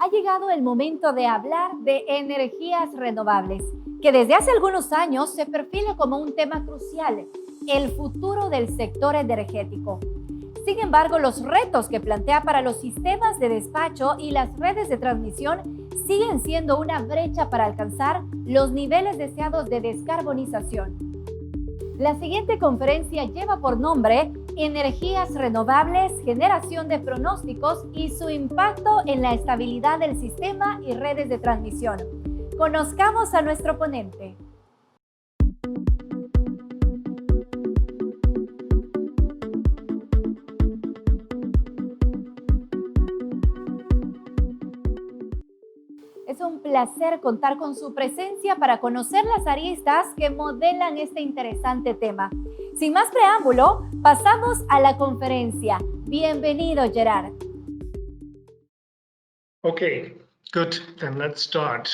ha llegado el momento de hablar de energías renovables, que desde hace algunos años se perfila como un tema crucial, el futuro del sector energético. Sin embargo, los retos que plantea para los sistemas de despacho y las redes de transmisión siguen siendo una brecha para alcanzar los niveles deseados de descarbonización. La siguiente conferencia lleva por nombre Energías renovables, generación de pronósticos y su impacto en la estabilidad del sistema y redes de transmisión. Conozcamos a nuestro ponente. Es un placer contar con su presencia para conocer las aristas que modelan este interesante tema. Sin más preámbulo, pasamos a la conferencia. Bienvenido, Gerhard. Okay, good. Then let's start.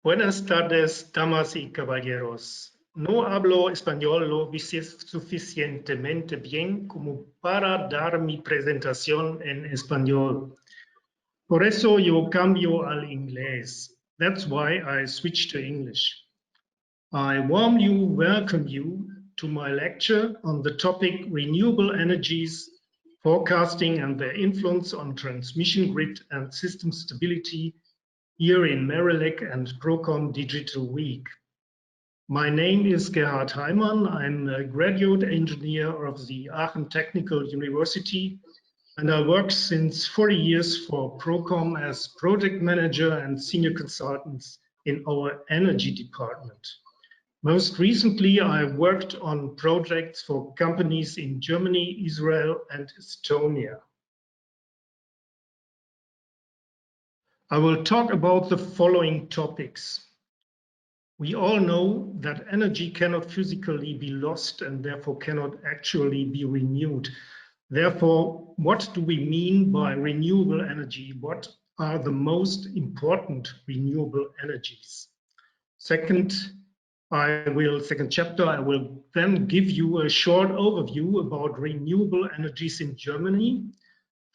Buenas tardes, damas y caballeros. No hablo español lo suficientemente bien como para dar mi presentación en español. Por eso yo cambio al inglés. That's why I switched to English. I warmly welcome you to my lecture on the topic renewable energies, forecasting and their influence on transmission grid and system stability here in Merelec and ProCom Digital Week. My name is Gerhard Heymann. I'm a graduate engineer of the Aachen Technical University, and I work since 40 years for ProCom as project manager and senior consultants in our energy department. Most recently, I worked on projects for companies in Germany, Israel, and Estonia. I will talk about the following topics. We all know that energy cannot physically be lost and therefore cannot actually be renewed. Therefore, what do we mean by renewable energy? What are the most important renewable energies? Second chapter, I will then give you a short overview about renewable energies in Germany.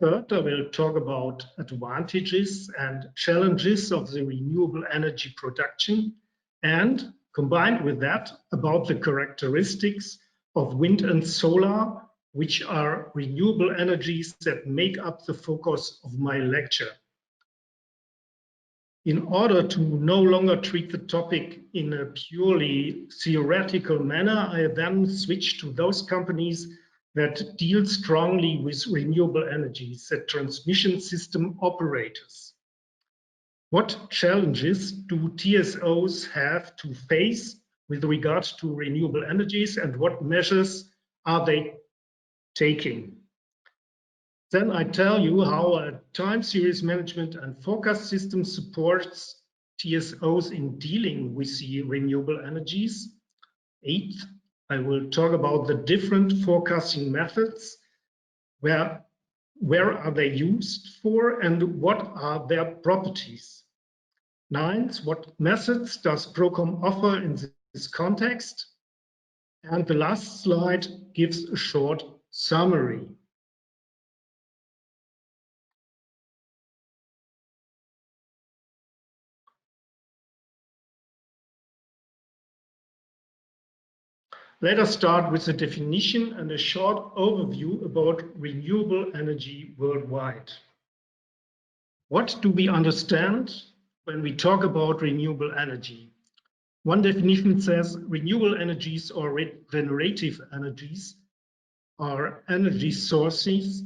Third, I will talk about advantages and challenges of the renewable energy production, and combined with that, about the characteristics of wind and solar, which are renewable energies that make up the focus of my lecture. In order to no longer treat the topic in a purely theoretical manner, I then switch to those companies that deal strongly with renewable energies, the transmission system operators. What challenges do TSOs have to face with regard to renewable energies, and what measures are they taking? Then I tell you how a time series management and forecast system supports TSOs in dealing with the renewable energies. Eighth, I will talk about the different forecasting methods, where are they used for and what are their properties. Ninth, what methods does ProCom offer in this context? And the last slide gives a short summary. Let us start with the definition and a short overview about renewable energy worldwide. What do we understand when we talk about renewable energy? One definition says renewable energies or regenerative energies are energy sources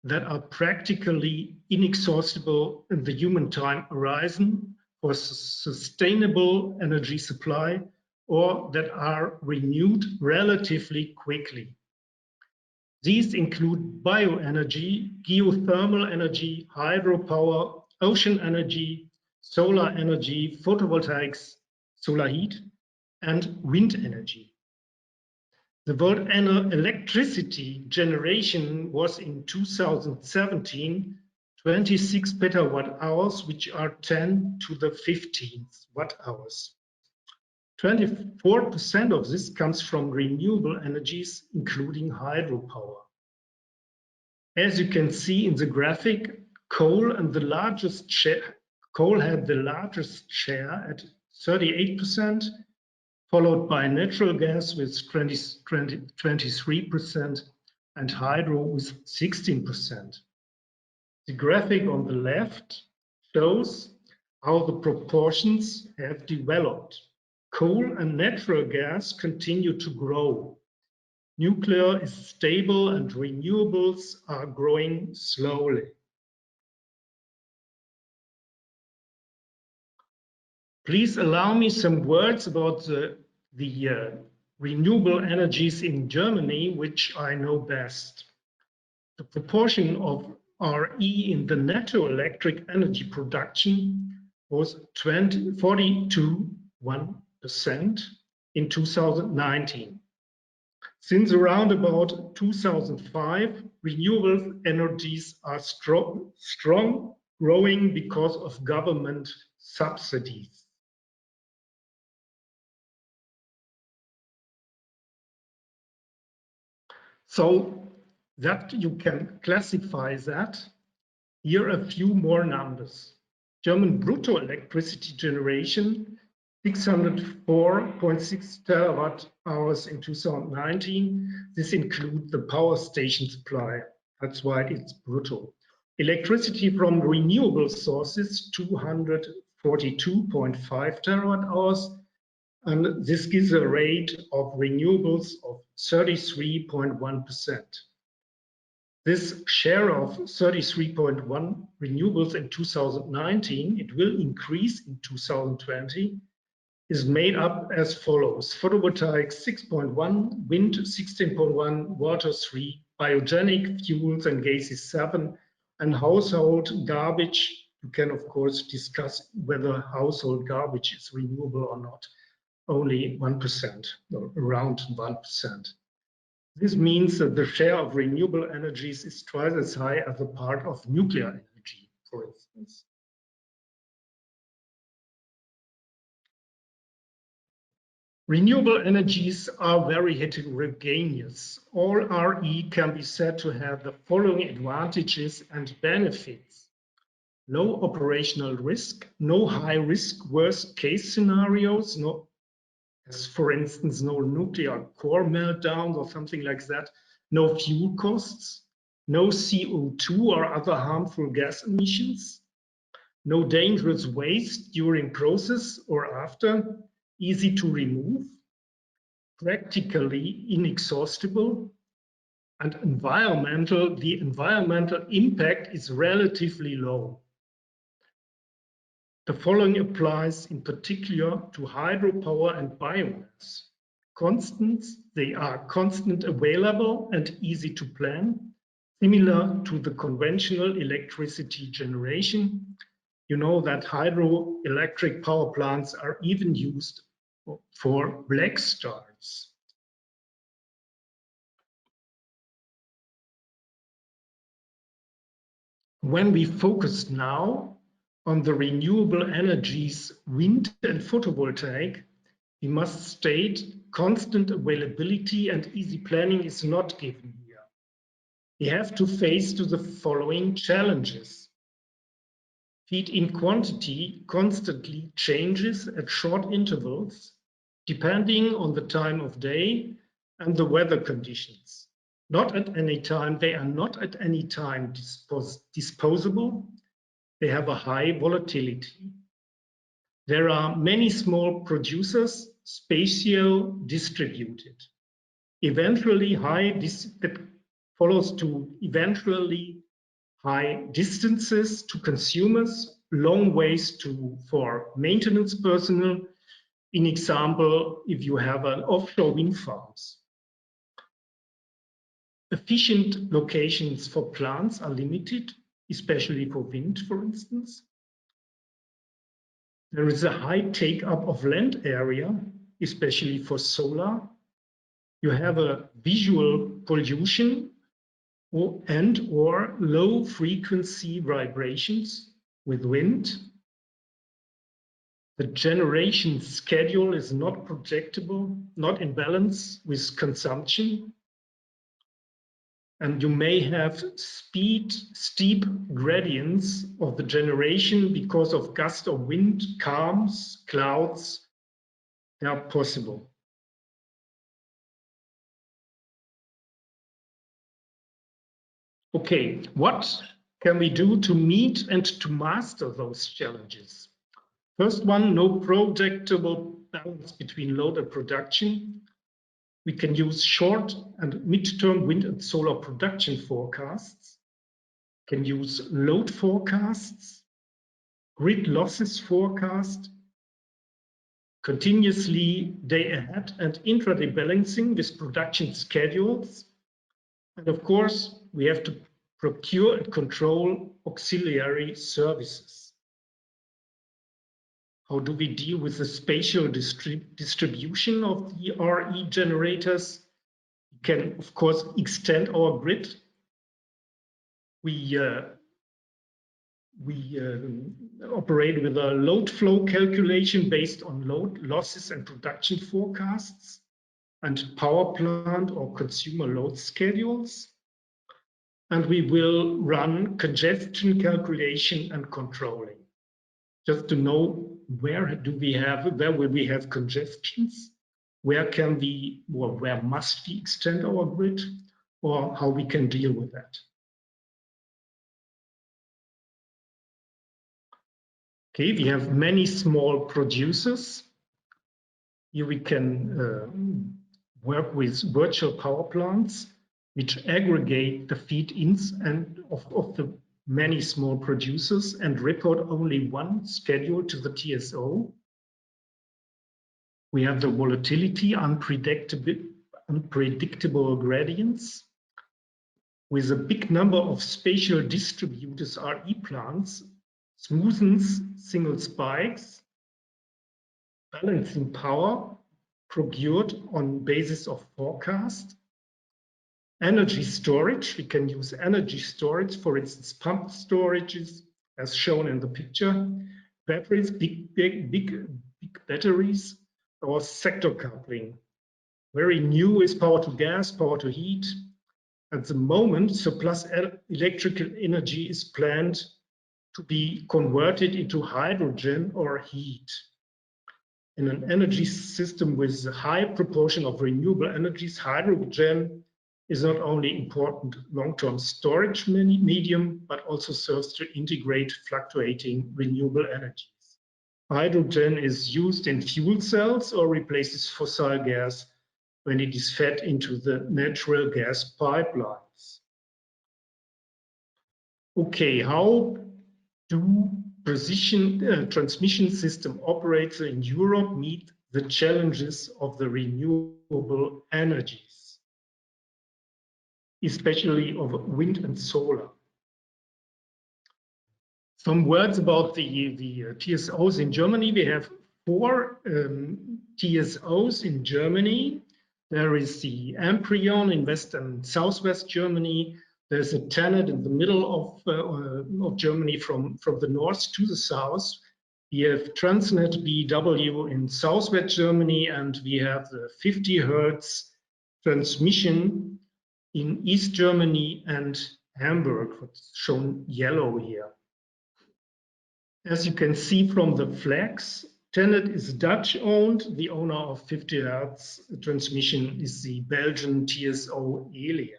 that are practically inexhaustible in the human time horizon for sustainable energy supply, or that are renewed relatively quickly. These include bioenergy, geothermal energy, hydropower, ocean energy, solar energy, photovoltaics, solar heat, and wind energy. The world electricity generation was in 2017 26 petawatt hours, which are 10 to the 15th watt hours. 24% of this comes from renewable energies, including hydropower. As you can see in the graphic, coal had the largest share at 38%, followed by natural gas with 23% and hydro with 16%. The graphic on the left shows how the proportions have developed. Coal and natural gas continue to grow. Nuclear is stable and renewables are growing slowly. Please allow me some words about the renewable energies in Germany, which I know best. The proportion of RE in the netto electric energy production was 42.1% in 2019. Since around about 2005, renewable energies are strong growing because of government subsidies. So that you can classify that. Here are a few more numbers. German brutto electricity generation, 604.6 terawatt hours in 2019. This includes the power station supply. That's why it's brutto. Electricity from renewable sources, 242.5 terawatt hours. And this gives a rate of renewables of 33.1%. This share of 33.1 renewables in 2019, it will increase in 2020, is made up as follows: photovoltaic 6.1, wind 16.1, water 3, biogenic fuels and gases 7, and household garbage. You can of course discuss whether household garbage is renewable or not. Only 1%, or around 1%. This means that the share of renewable energies is twice as high as the part of nuclear energy, for instance. Renewable energies are very heterogeneous. All RE can be said to have the following advantages and benefits: low operational risk, no high risk worst case scenarios, as for instance, no nuclear core meltdowns or something like that, no fuel costs, no CO2 or other harmful gas emissions, no dangerous waste during process or after, easy to remove, practically inexhaustible, and the environmental impact is relatively low. The following applies in particular to hydropower and biomass. They are constant available and easy to plan, similar to the conventional electricity generation. You know that hydroelectric power plants are even used for black stars. When we focus now on the renewable energies, wind and photovoltaic, we must state constant availability and easy planning is not given here. We have to face the following challenges. Feed-in quantity constantly changes at short intervals, depending on the time of day and the weather conditions. They are not at any time disposable. They have a high volatility. There are many small producers, spatial distributed. That follows to eventually high distances to consumers, long ways for maintenance personnel. In example, if you have an offshore wind farms. Efficient locations for plants are limited, especially for wind, for instance. There is a high take-up of land area, especially for solar. You have a visual pollution or low frequency vibrations with wind. The generation schedule is not projectable, not in balance with consumption. And you may have steep gradients of the generation because of gust of wind, calms, clouds. They are possible. Okay, what can we do to meet and to master those challenges? First one, no projectable balance between load and production. We can use short and midterm wind and solar production forecasts, can use load forecasts, grid losses forecast, continuously day ahead and intraday balancing with production schedules. And of course, we have to procure and control auxiliary services. How do we deal with the spatial distribution of the RE generators? We can, of course, extend our grid. We operate with a load flow calculation based on load losses and production forecasts and power plant or consumer load schedules. And we will run congestion calculation and controlling, just to know where will we have congestions, where must we extend our grid, or how we can deal with that. Okay, we have many small producers. Here we can work with virtual power plants, which aggregate the feed-ins and of the many small producers and report only one schedule to the TSO. We have the volatility, unpredictable gradients. With a big number of spatial distributors RE plants, smoothens single spikes, balancing power procured on basis of forecast. Energy storage, we can use energy storage, for instance, pump storages, as shown in the picture. Batteries, big batteries, or sector coupling. Very new is power to gas, power to heat. At the moment, surplus electrical energy is planned to be converted into hydrogen or heat. In an energy system with a high proportion of renewable energies, hydrogen is not only important long-term storage medium, but also serves to integrate fluctuating renewable energies. Hydrogen is used in fuel cells or replaces fossil gas when it is fed into the natural gas pipelines. Okay, how do transmission system operators in Europe meet the challenges of the renewable energies, especially of wind and solar? Some words about the TSOs in Germany. We have 4 TSOs in Germany. There is the Amprion in West and Southwest Germany. There's a TenneT in the middle of Germany from the north to the south. We have Transnet BW in Southwest Germany, and we have the 50 Hertz transmission in East Germany and Hamburg, what's shown yellow here. As you can see from the flags, TenneT is Dutch owned. The owner of 50 Hertz transmission is the Belgian TSO Elia.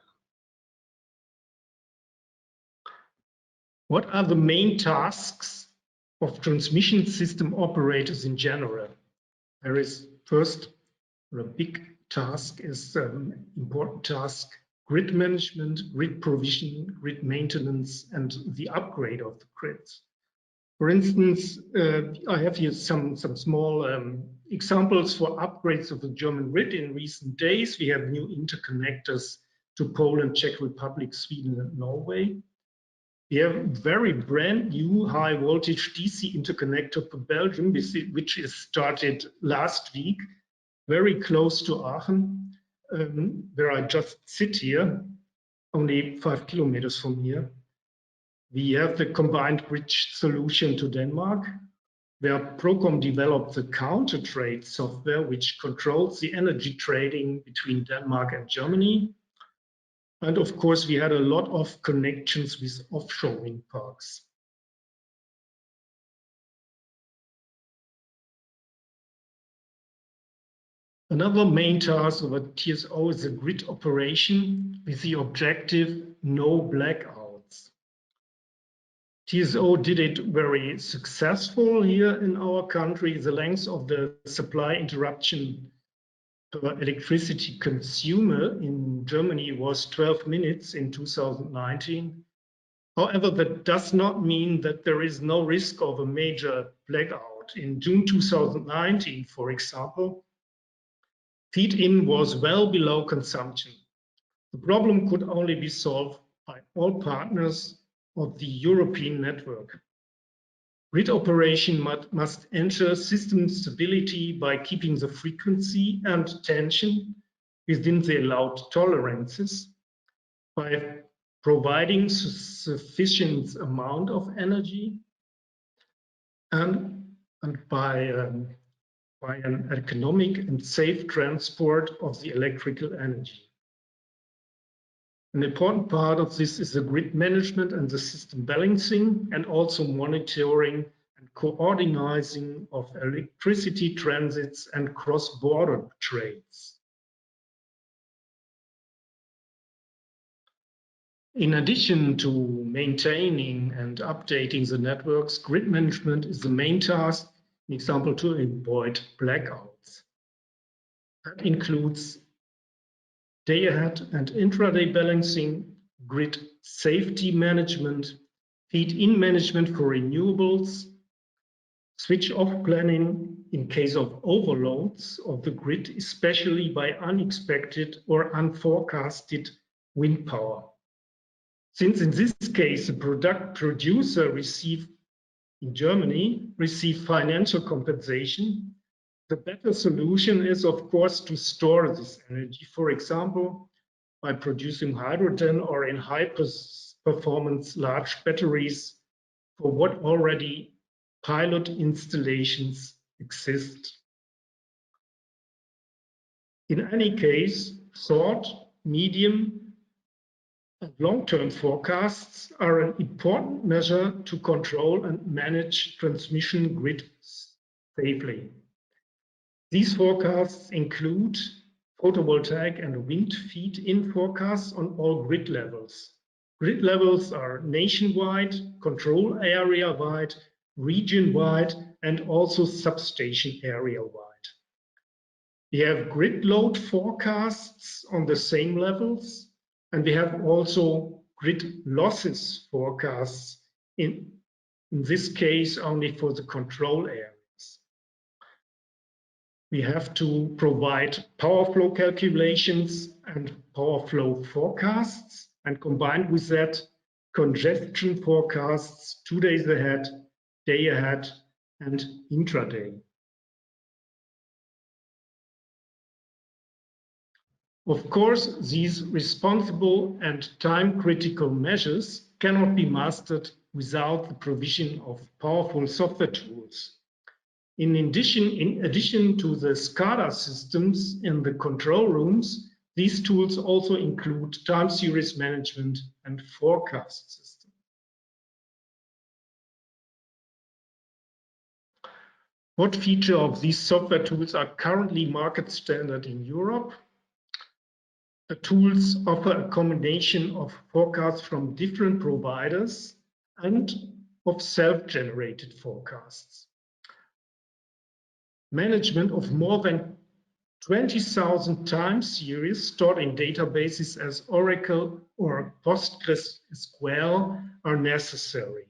What are the main tasks of transmission system operators in general? There is first a big task, is important task, grid management, grid provision, grid maintenance, and the upgrade of the grids. For instance, I have here some small examples for upgrades of the German grid in recent days. We have new interconnectors to Poland, Czech Republic, Sweden, and Norway. We have very brand new high voltage DC interconnector to Belgium, which is started last week, very close to Aachen, where I just sit here, only 5 kilometers from here. We have the combined grid solution to Denmark. where ProCom developed the counter trade software, which controls the energy trading between Denmark and Germany. And of course, we had a lot of connections with offshore wind parks. Another main task of a TSO is the grid operation with the objective no blackouts. TSO did it very successful here in our country. The length of the supply interruption per electricity consumer in Germany was 12 minutes in 2019. However, that does not mean that there is no risk of a major blackout. In June 2019, for example, feed-in was well below consumption. The problem could only be solved by all partners of the European network. Grid operation must ensure system stability by keeping the frequency and tension within the allowed tolerances, by providing sufficient amount of energy, and by an economic and safe transport of the electrical energy. An important part of this is the grid management and the system balancing, and also monitoring and coordinating of electricity transits and cross-border trades. In addition to maintaining and updating the networks, grid management is the main task, an example to avoid blackouts. That includes day-ahead and intraday balancing, grid safety management, feed-in management for renewables, switch-off planning in case of overloads of the grid, especially by unexpected or unforecasted wind power. Since in this case, the product producer in Germany receive financial compensation, the better solution is, of course, to store this energy, for example, by producing hydrogen or in high-performance large batteries for what already pilot installations exist. In any case, short, medium, and long-term forecasts are an important measure to control and manage transmission grid safely. These forecasts include photovoltaic and wind feed-in forecasts on all grid levels. Grid levels are nationwide, control area-wide, region-wide, and also substation area-wide. We have grid load forecasts on the same levels, and we have also grid losses forecasts, in this case only for the control areas. We have to provide power flow calculations and power flow forecasts, and combined with that, congestion forecasts 2 days ahead, day ahead, and intraday. Of course, these responsible and time-critical measures cannot be mastered without the provision of powerful software tools. In addition to the SCADA systems in the control rooms, these tools also include time series management and forecast systems. What feature of these software tools are currently market standard in Europe? The tools offer a combination of forecasts from different providers and of self-generated forecasts. Management of more than 20,000 time series stored in databases as Oracle or PostgreSQL are necessary.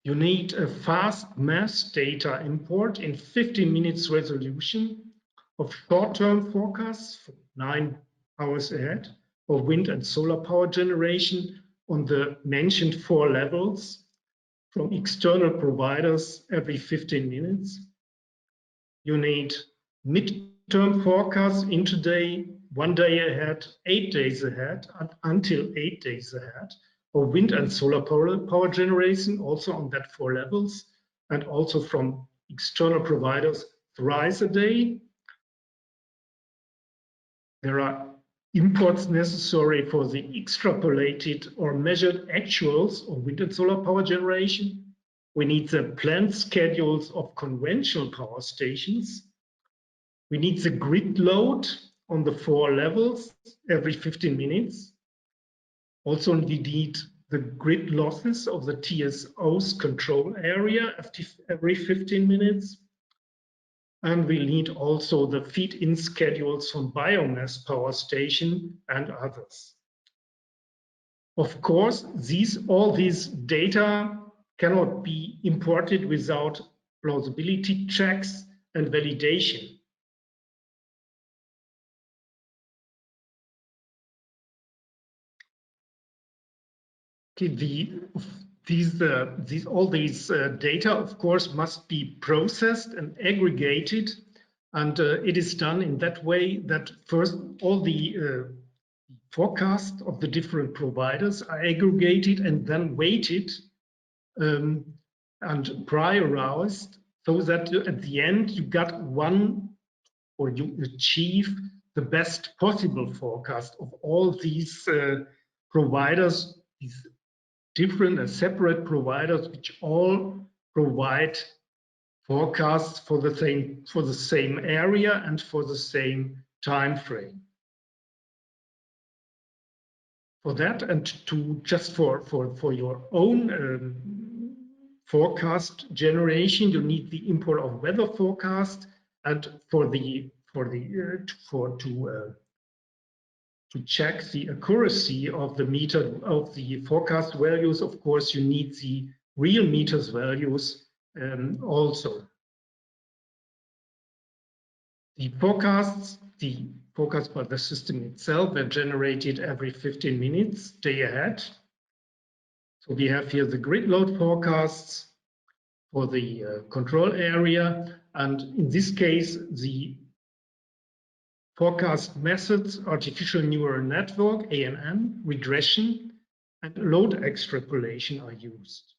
You need a fast mass data import in 15 minutes resolution of short-term forecasts for 9 hours ahead, or wind and solar power generation on the mentioned 4 levels from external providers every 15 minutes. You need mid-term forecasts intraday, 1 day ahead, 8 days ahead, and until 8 days ahead or wind and solar power generation, also on that 4 levels, and also from external providers thrice a day. There are imports necessary for the extrapolated or measured actuals of wind and solar power generation. We need the planned schedules of conventional power stations. We need the grid load on the 4 levels every 15 minutes. Also, we need the grid losses of the TSO's control area every 15 minutes. And we need also the feed-in schedules from biomass power station and others. Of course, all these data cannot be imported without plausibility checks and validation. Okay, all these data, of course, must be processed and aggregated, and it is done in that way that first all the forecasts of the different providers are aggregated and then weighted and prioritized, so that at the end you got one, or you achieve the best possible forecast of all these providers, these different and separate providers, which all provide forecasts for the same area and for the same time frame. For that, and to just for your own forecast generation, you need the import of weather forecast, and to check the accuracy of the forecast values, of course, you need the real meters values also. The forecasts by the system itself are generated every 15 minutes, day ahead. So we have here the grid load forecasts for the control area, and in this case, the forecast methods, artificial neural network, ANN, regression, and load extrapolation are used.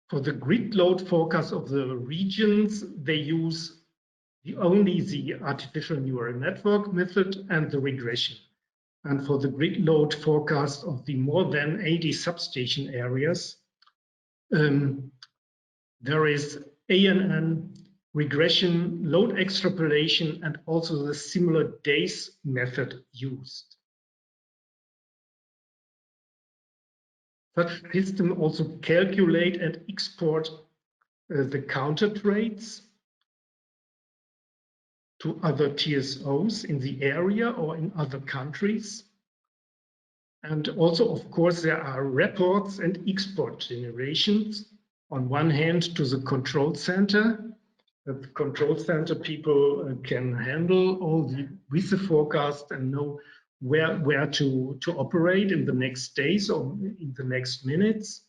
For the grid load forecast of the regions, they use only the artificial neural network method and the regression. And for the grid load forecast of the more than 80 substation areas, there is ANN, regression, load extrapolation, and also the similar days method used. Such systems also calculate and export the counter trades to other TSOs in the area or in other countries. And also, of course, there are reports and export generations. On one hand, to the control center. The control center people can handle all with the forecast and know where to operate in the next days or in the next minutes.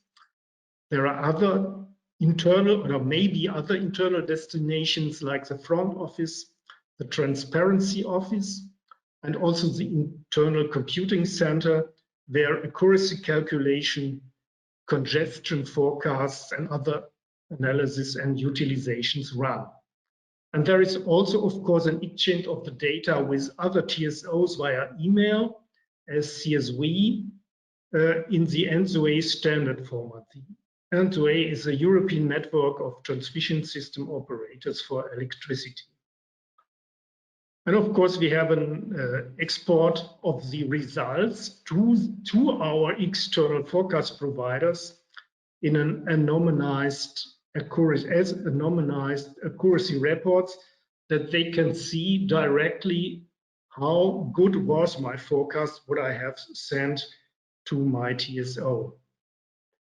There are other internal, or maybe other internal destinations like the front office, the transparency office, and also the internal computing center, where accuracy calculation, congestion forecasts, and other analysis and utilizations run. And there is also, of course, an exchange of the data with other TSOs via email as CSV in the NZOA standard format. The NZOA is a European network of transmission system operators for electricity. And of course, we have an export of the results to our external forecast providers in an anonymized accuracy reports, that they can see directly how good was my forecast, what I have sent to my TSO.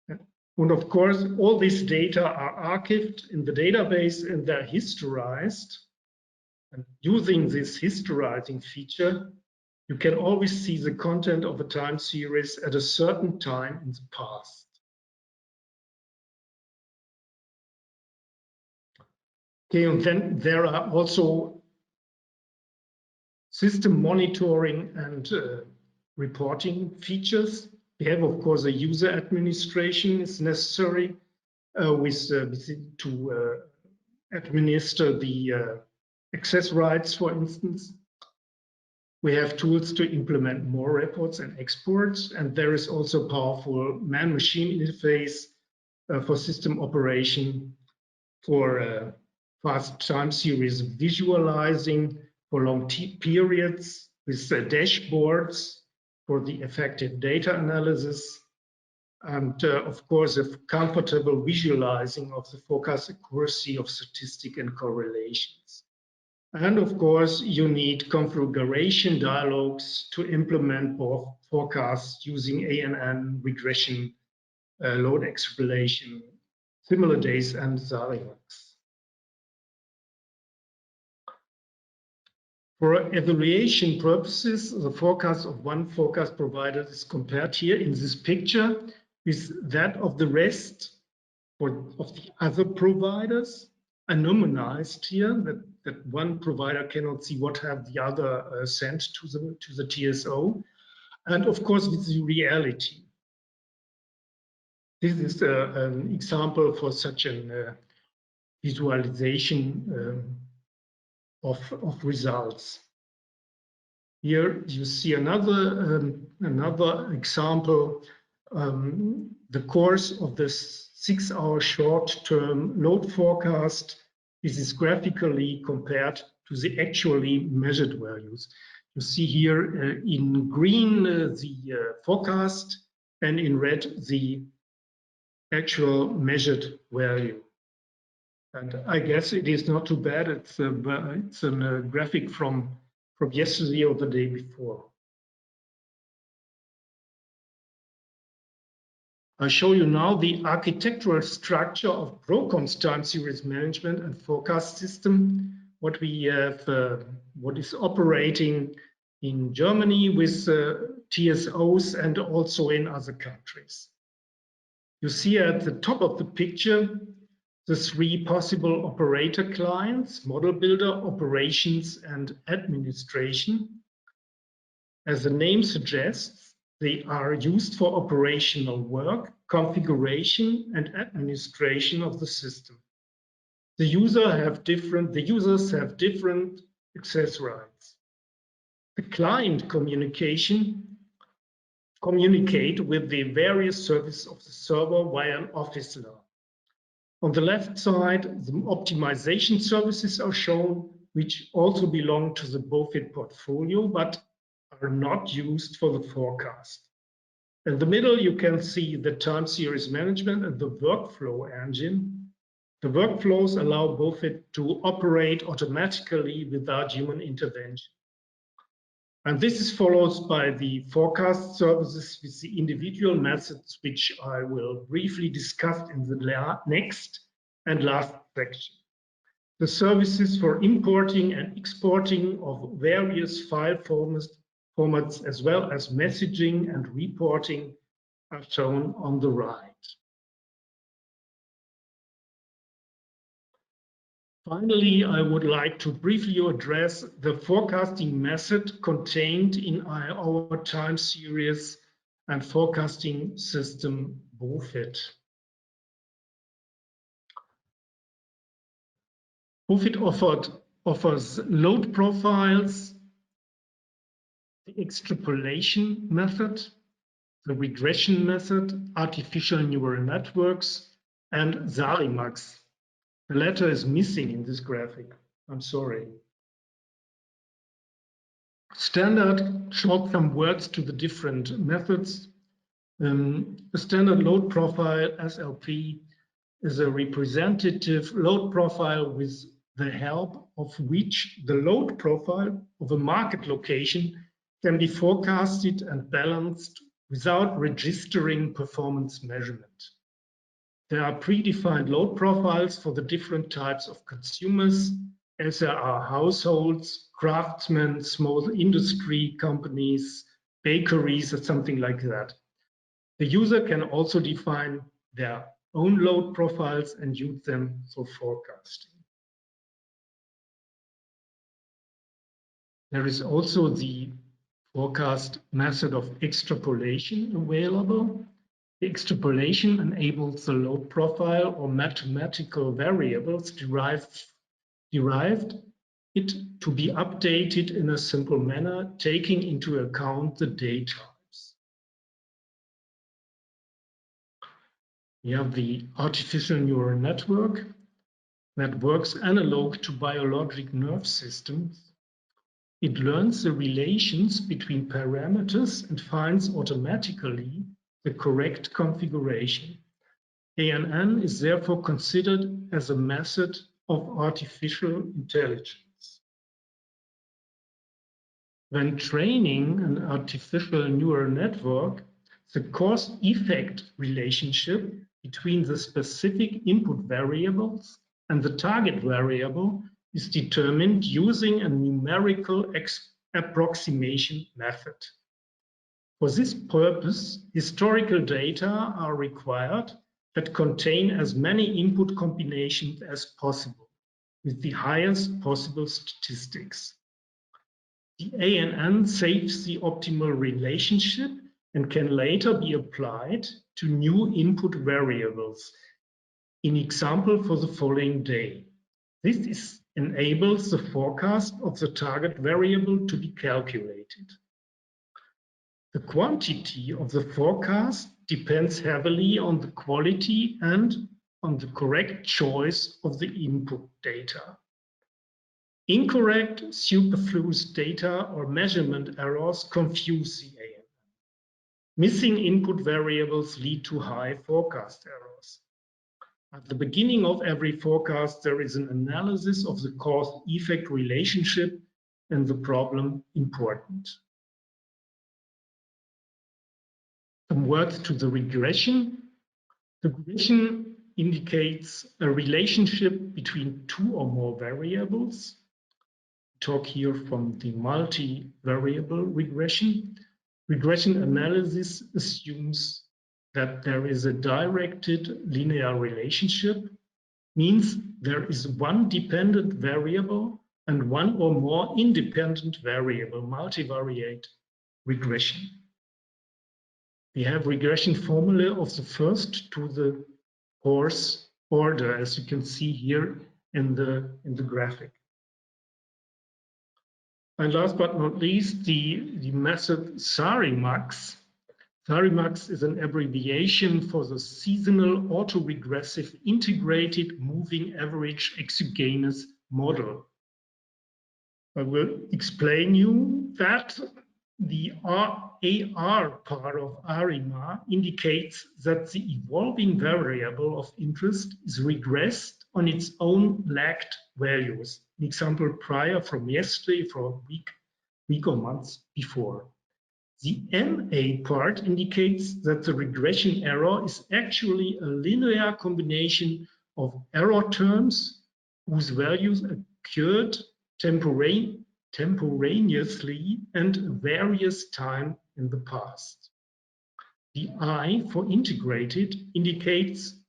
And of course, all these data are archived in the database and they're historized. And using this historizing feature, you can always see the content of a time series at a certain time in the past. Okay, and then there are also system monitoring and reporting features. We have, of course, a user administration is necessary to administer the access rights, for instance. We have tools to implement more reports and exports, and there is also powerful man-machine interface for system operation, for fast time series visualizing, for long periods, with dashboards for the effective data analysis, and of course, a comfortable visualizing of the forecast accuracy of statistic and correlations. And of course, you need configuration dialogues to implement both forecasts using ANN, regression, load extrapolation, similar days, and Zarimax. For evaluation purposes, the forecast of one forecast provider is compared here in this picture with that of the rest of the other providers, anonymized here, that one provider cannot see what have the other sent to the TSO, and of course with the reality. This is an example for such a visualization of results. Here you see another example, the course of this 6-hour short-term load forecast. This is graphically compared to the actually measured values. You see here in green the forecast, and in red the actual measured value. And I guess it is not too bad. It's a graphic from yesterday or the day before. I show you now the architectural structure of ProCom's time series management and forecast system. What we have, what is operating in Germany with TSOs and also in other countries. You see at the top of the picture the 3 possible operator clients: model builder, operations, and administration. As the name suggests, they are used for operational work, configuration, and administration of the system. The users have different access rights. The client communicate with the various services of the server via an office LAN. On the left side, the optimization services are shown, which also belong to the BOFIT portfolio, but are not used for the forecast. In the middle, you can see the time series management and the workflow engine. The workflows allow BOFIT to operate automatically without human intervention. And this is followed by the forecast services with the individual methods, which I will briefly discuss in the next and last section. The services for importing and exporting of various file formats, as well as messaging and reporting, are shown on the right. Finally, I would like to briefly address the forecasting method contained in our time series and forecasting system BOFIT. BOFIT offers load profiles, the extrapolation method, the regression method, artificial neural networks, and Zarimax. The latter is missing in this graphic. I'm sorry. Standard short some words to the different methods. A standard load profile, SLP, is a representative load profile with the help of which the load profile of a market location can be forecasted and balanced without registering performance measurement. There are predefined load profiles for the different types of consumers, as there are households, craftsmen, small industry companies, bakeries, or something like that. The user can also define their own load profiles and use them for forecasting. There is also the forecast method of extrapolation available. The extrapolation enables the load profile or mathematical variables derived it to be updated in a simple manner, taking into account the day types. We have the artificial neural network that works analog to biologic nerve systems. It learns the relations between parameters and finds automatically the correct configuration. ANN is therefore considered as a method of artificial intelligence. When training an artificial neural network, the cause-effect relationship between the specific input variables and the target variable is determined using a numerical approximation method. For this purpose, historical data are required that contain as many input combinations as possible, with the highest possible statistics. The ANN saves the optimal relationship and can later be applied to new input variables. In example for the following day. This enables the forecast of the target variable to be calculated. The quantity of the forecast depends heavily on the quality and on the correct choice of the input data. Incorrect, superfluous data or measurement errors confuse the ANN. Missing input variables lead to high forecast errors. At the beginning of every forecast, there is an analysis of the cause-effect relationship and the problem important. Some words to the regression. The regression indicates a relationship between two or more variables. We talk here from the multi-variable regression. Regression analysis assumes that there is a directed linear relationship, means there is one dependent variable and one or more independent variable, multivariate regression. We have regression formula of the first to the fourth order, as you can see here in the graphic. And last but not least, the method SARIMAX. SARIMAX is an abbreviation for the seasonal autoregressive integrated moving average exogenous model. I will explain you that the AR part of ARIMA indicates that the evolving variable of interest is regressed on its own lagged values. An example prior from yesterday for a week or months before. The MA part indicates that the regression error is actually a linear combination of error terms whose values occurred temporaneously and various time in the past. The I for integrated indicates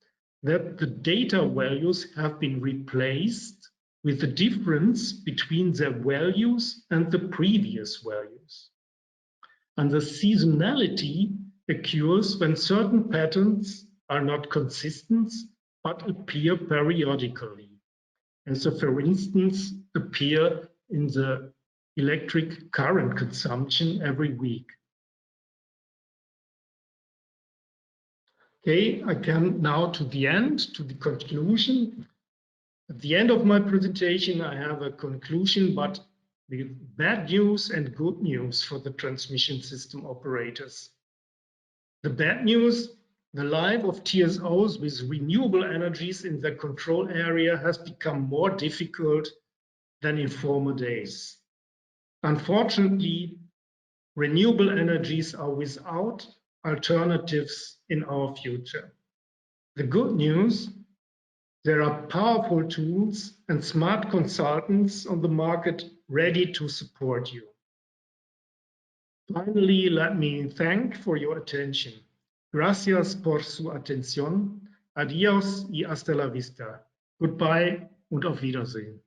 that the data values have been replaced with the difference between their values and the previous values. And the seasonality occurs when certain patterns are not consistent but appear periodically. And so, for instance, appear in the electric current consumption every week. Okay, I come now to the end, to the conclusion. At the end of my presentation, I have a conclusion, but with bad news and good news for the transmission system operators. The bad news, the life of TSOs with renewable energies in their control area has become more difficult than in former days. Unfortunately, renewable energies are without alternatives in our future. The good news, there are powerful tools and smart consultants on the market ready to support you. Finally, let me thank for your attention. Gracias por su atención. Adiós y hasta la vista. Goodbye und auf Wiedersehen.